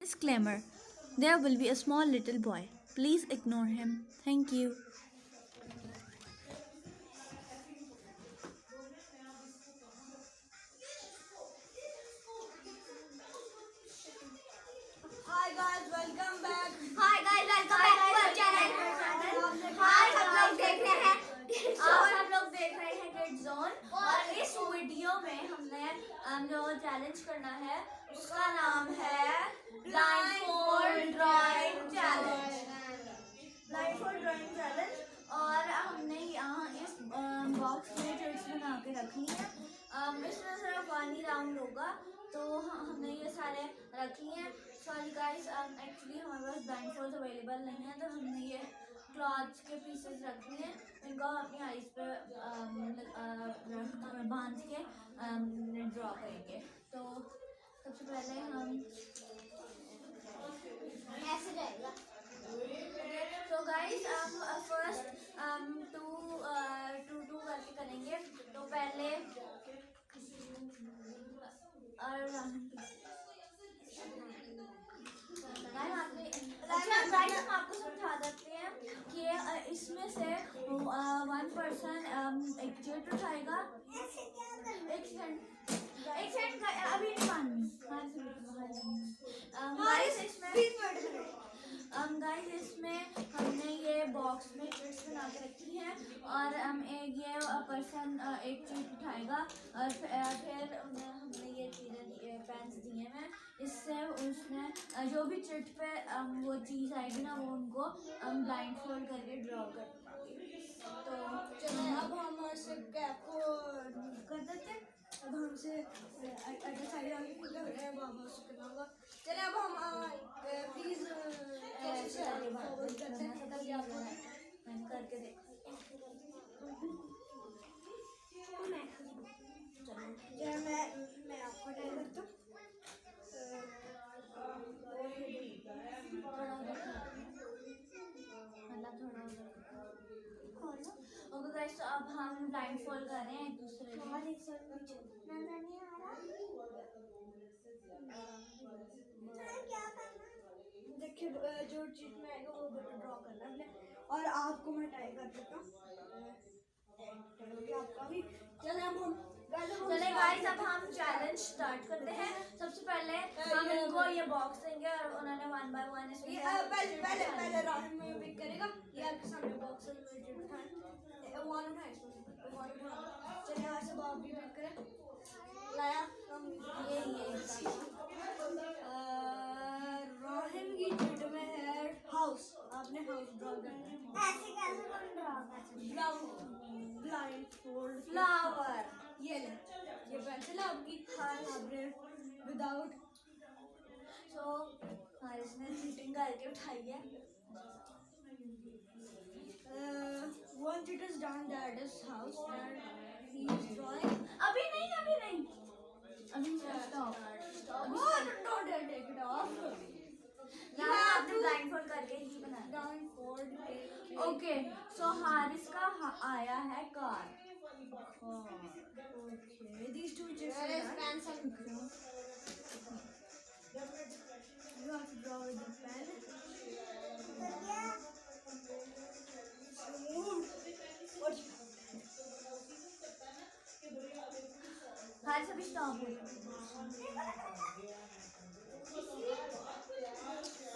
Disclaimer: there will be a small little boy. Please ignore him. Thank you. Hi guys, welcome back. Hi guys welcome back to our channel. Hi हम लोग देख रहे हैं kid zone और इस video में हमने जो चैलेंज करना है उसका नाम है ब्लाइंडफोल्ड ड्राइंग चैलेंज। और हमने यहाँ इस बॉक्स में चिट्स बना के रखी है। इसमें सिर्फ 1 ही राउंड होगा तो हमने ये सारे रख लिए हैं। सॉरी गाइस, एक्चुअली हमारे पास ब्लाइंडफोल्ड अवेलेबल नहीं है तो हमने ये क्लॉथ के पीसेस रख लिए हैं। इनको हम अपनी आईज पे बांध के ड्रॉ करेंगे। तो सबसे पहले हम ऐसे जाएगा। तो गाइस फर्स्ट टू करके करेंगे। तो पहले और गाइस हम आपको समझा देते हैं कि इसमें से 1 पर्सन एक चिट उठाएगा। एक सेकंड अभी नहीं माननी। गाइस इसमें हमने ये बॉक्स में चिट्स बना के रखी है और ये पर्सन एक चिट उठाएगा और फिर हमने ये चीज़ें पेन्स दिए हैं। इससे उसने जो भी चिट पे वो चीज़ आएगी ना वो उनको ब्लाइंड फोल्ड करके ड्रॉ कर देंगे। तो चलिए अब हम ऐसे कैप को कर देते हैं। अब हमसे अगर साइड आगे लग रहा है बाबा से करना होगा। चलिए अब हम प्लीज ऐसे आगे फॉरवर्ड करते हैं ताकि आपको मैंने करके देखो। चलिए मैं आपको ट्राई करता हूँ। ओके गाइस, तो अब हम ब्लाइंड फोल्ड कर रहे हैं एक दूसरे को। देखिए जो चीज में आएगा वो ड्रॉ करना है और आपको मैं ट्राई कर देता हूँ। आपका भी चले अब हम चले गाइस, अब हम चैलेंज स्टार्ट करते हैं। सबसे पहले हम इनको ये बॉक्स देंगे और उन्होंने 1 बाय 1 इसमें पहले राउंड में पिक करेगा। ये आपके सामने बॉक्स है, वन उठाए चलिए यहाँ से बाप भी पिक करें। लाया हम ये रोहन की चिट में है हाउस। आपने हाउस ड्रॉ करना है। ऐसे कैसे ड्रॉ कर सकते हैं? Blind fold flower. ये ले, ये पेंसिल आपकी आपने विदाउट सो इसने चीटिंग करके उठाई है। one it is done that is house and he is drawing. अभी नहीं अभी stop. Oh, don't take it off. यहाँ आपने ब्लाइंड फोल्ड करके ही बनाया। Blindfold. ओके, सो हारिस का आया है car. Okay, these two just you have to draw with the pen. Haris अभी स्टॉप हो।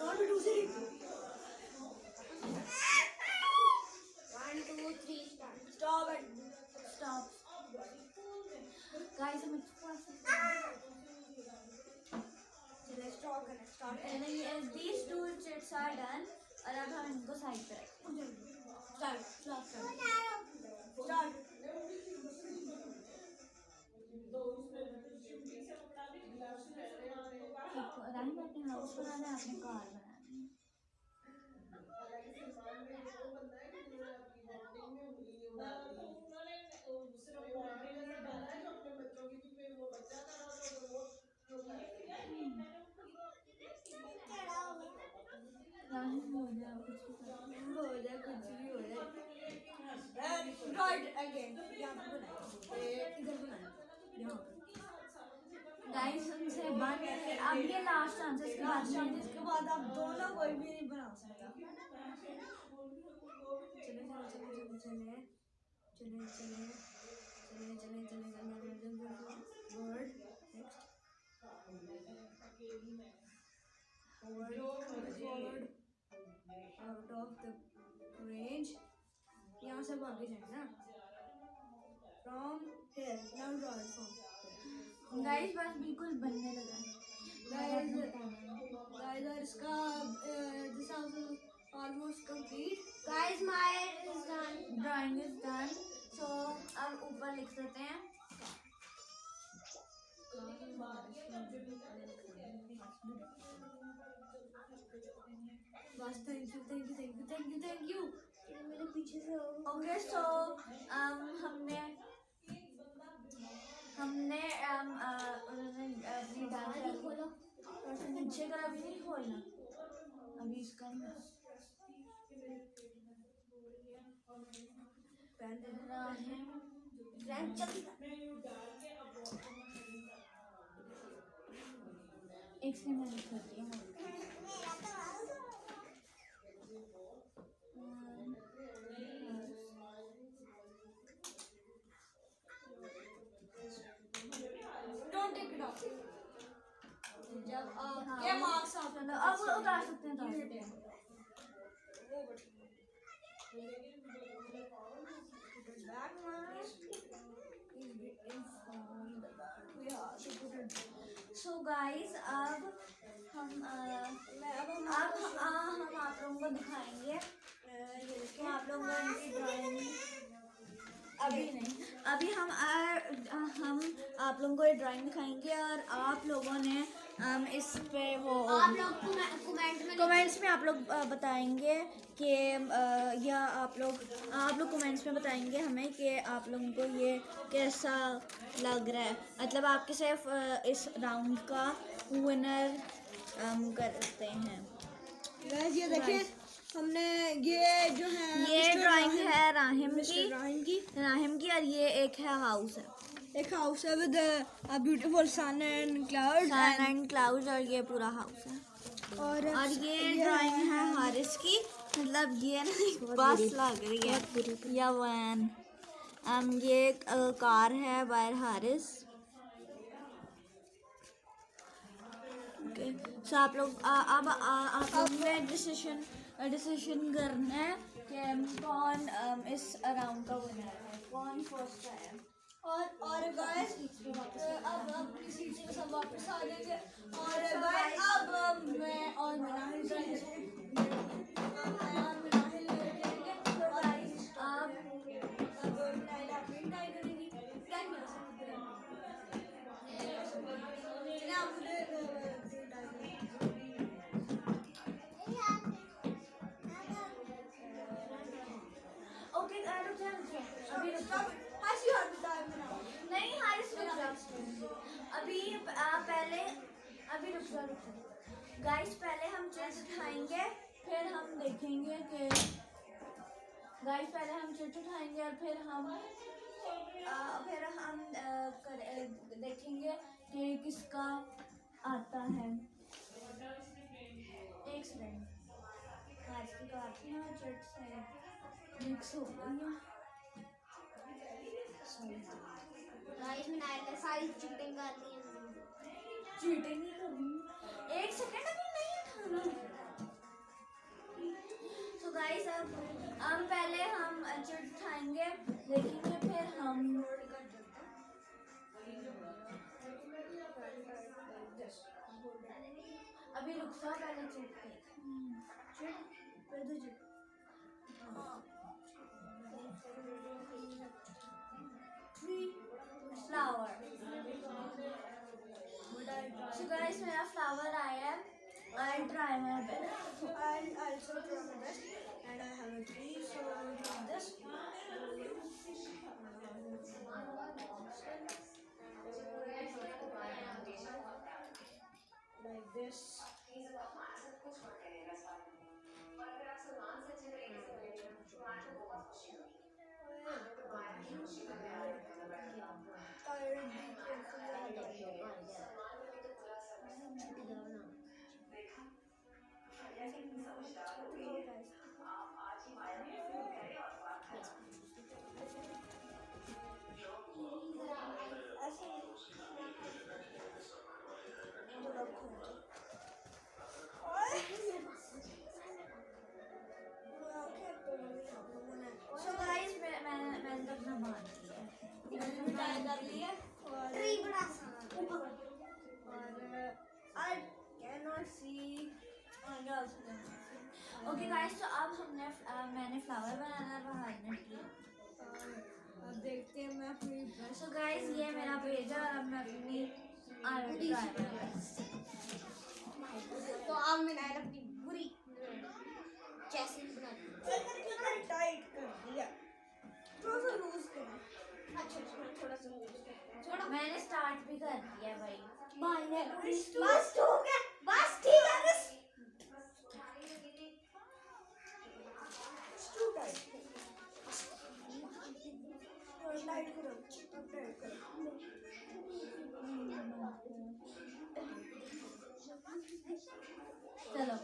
One, two, three. 1, 2, 3, start. Stop it. Stop guys, हम Let's talk and start. these 2 chits are done और अब हम इनको साइड पे रखें। Start. Start. रानी ने अपने हाउस बनाना है, अपने कार बनाना है। रानी हो जाए कुछ भी कर। हो जाए कुछ भी हो जाए। Start again. यहाँ पे बनाए। इधर बनाए। यहाँ पे। गाइस उनसे बन अब ये लास्ट चांस है, इसके बाद में इसके बाद आप दोनों कोई भी नहीं बना सकता। चले चले चले चले चले चले चले चले चले चले word next forward out of the range, यहाँ से भागे जाए ना, from here now draw it from. Guys बस बिल्कुल बनने लगा गाइस और इसका this almost complete. Guys my is done, drawing is done. So अब ऊपर लिख देते हैं बस thank you thank you thank you thank you thank you. मेरे पीछे से ओके। सो हमने अपनी डांस खोलो, नीचे कर, अभी नहीं खोलना, अभी इसका पेन दे देना है। रैंक चल एक से मैं लिख देती हूँ। Don't take it off. जब ये मार्क्स आप चलो अब उतार सकते हैं, उतार सकते हैं। सो गाइस अब हम आप लोगों को दिखाएंगे, आप लोगों को इनकी ड्राइंग अभी नहीं, अभी हम आप लोगों को ये ड्राइंग दिखाएंगे और आप लोगों ने इस पे वो आप लोग कमेंट्स में आप लोग बताएंगे कि या आप लोग कमेंट्स में बताएंगे हमें कि आप लोगों को ये कैसा लग रहा है। मतलब आपके सिर्फ इस राउंड का विनर करते हैं। गाइस ये देखिए हमने ये जो है ये ड्राइंग है राहिम की और ये एक है हाउस है, एक हाउस है with a beautiful sun and clouds और ये पूरा हाउस है। और ये ड्राइंग है हारिस की, मतलब ये ना बस लग रही है या वैन। ये कार है बाय हारिस। ओके, सो आप लोग अब आप लोग ने डिसीजन करना है कि कौन इस राउंड का विनर है, कौन फर्स्ट है। और गाइस अब अपनी सीट से सब वापस आ जाएंगे। और गाइस अब मैं और मिनाहिल जाएंगे। तो गाइस आप अब मिनाहिल अपनी ट्राई करेगी। क्या किया चलिए आप मुझे ट्राई ओके रुक जा अभी रुक जा। हंसी और बताए मेरा नहीं हारिस रुक जा अभी अभी रुक जा गाइस, पहले हम चिट्स उठाएंगे फिर हम देखेंगे कि चिट्स उठाएंगे और फिर हम देखेंगे कि किसका आता है। एक सेकंड, आज की काफी चिट्स है मिक्स हो गई है। गाइस मैंने सारी चीटिंग कर दी है। चीटिंग नहीं करनी, एक सेकंड अभी नहीं उठाना। तो गाइस अब हम पहले हम चिट उठाएंगे, देखेंगे फिर हम अभी रुक जाओ पहले चिट फ्लावर। So guys, मेरा फ्लावर आया है। I'll try my best. I'll also try my best. And I have a tree, so I'll do this. Like this. Tired, be careful. Okay guys, तो अब मैंने फ्लावर बनाना है और वहाज ने tree. अब देखते हैं मैं अपनी सो गाइस, ये मेरा पेज है और अब मैं अपनी आर्ट तो अब मैंने अपनी बुरी जैसे बना दी, टाइट कर दिया, थोड़ा सा लूज करा। अच्छा थोड़ा सा लूज छोड़ो। मैंने स्टार्ट भी कर दिया भाई। भाई ने बस हो गया, बस ठीक है, बस टू टाइट टाइट करो, टाइट करो। चलो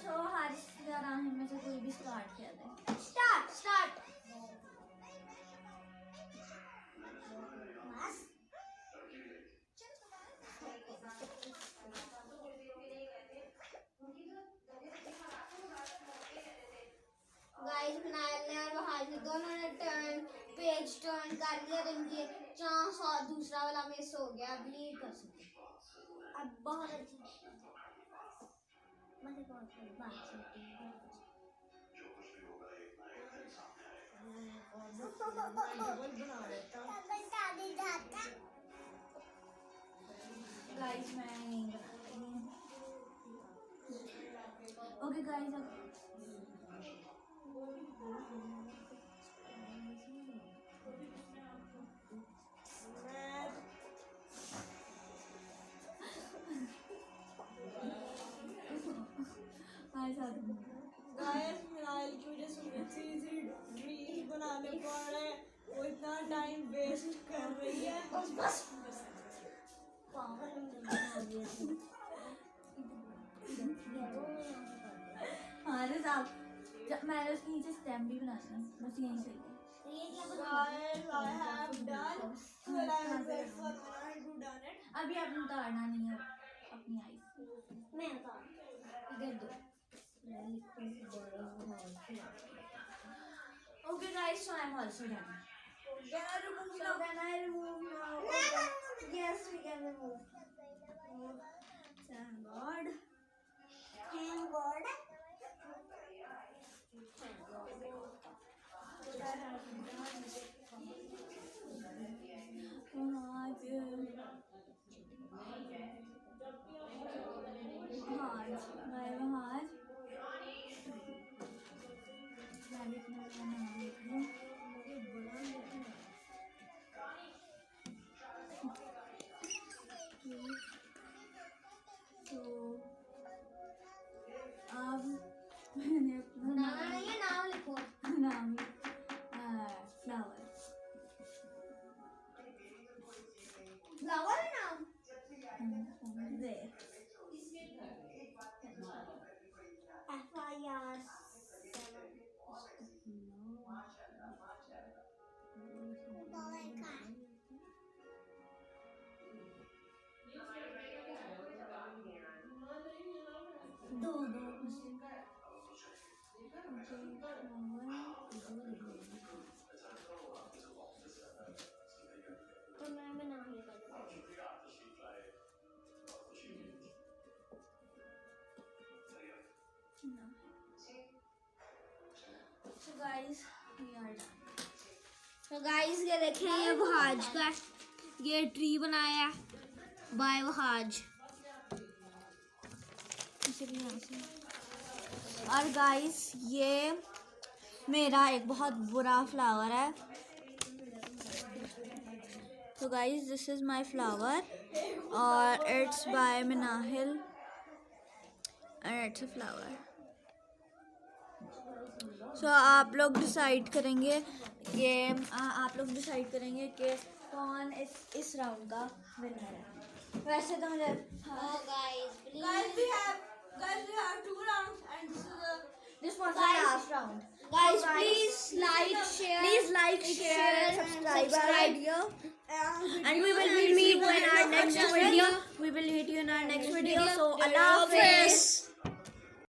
सो हारिस या राहिम में से कोई भी स्टार्ट किया दे। स्टार्ट गाइस, मिनाइल ने और वहाज ने दोनों ने पेज टर्न कर लिया, तो इनकी चांस और दूसरा वाला मिस हो गया। अब नहीं कर सकते। अब बहुत अच्छी मुझे बहुत बात गाइस मैं नहीं बनाती हूँ। ओके गाइस, अब गाइस, मिनाइल की वजह से मुझे इजी ड्रीम बनाने पड़े, वो इतना टाइम वेस्ट कर रही है। बस हारिस आप मैंने उसके नीचे स्टेम भी बनाना है, बस यही सही है। Guys, I have done. Well, I am grateful that I have done it. अभी आपने उतारना नहीं है अपनी आईज। मैं इधर दो। Okay guys, so I'm also done. Can I remove So now? then I remove now. Yes, we can remove. Thank God. Thank God. अब मैंने अपना नाम लिखो। नाम फ्लावर फ्लावर नाम FIR दो तो मैं नाम लिखा तो गाइस ये देखें, ये वहाज का ये ट्री बनाया बाय वहाज। और गाइस ये मेरा एक बहुत बुरा फ्लावर है। तो guys this is my flower और it's by Minahil and it's a flower. So आप लोग डिसाइड करेंगे कि कौन इस राउंड का विनर है। वैसे तो मुझे guys we have 2 rounds and this was the last round. guys please like share and subscribe our video and we will meet you in our next video. We will meet you in our next video. So Allah Hafiz.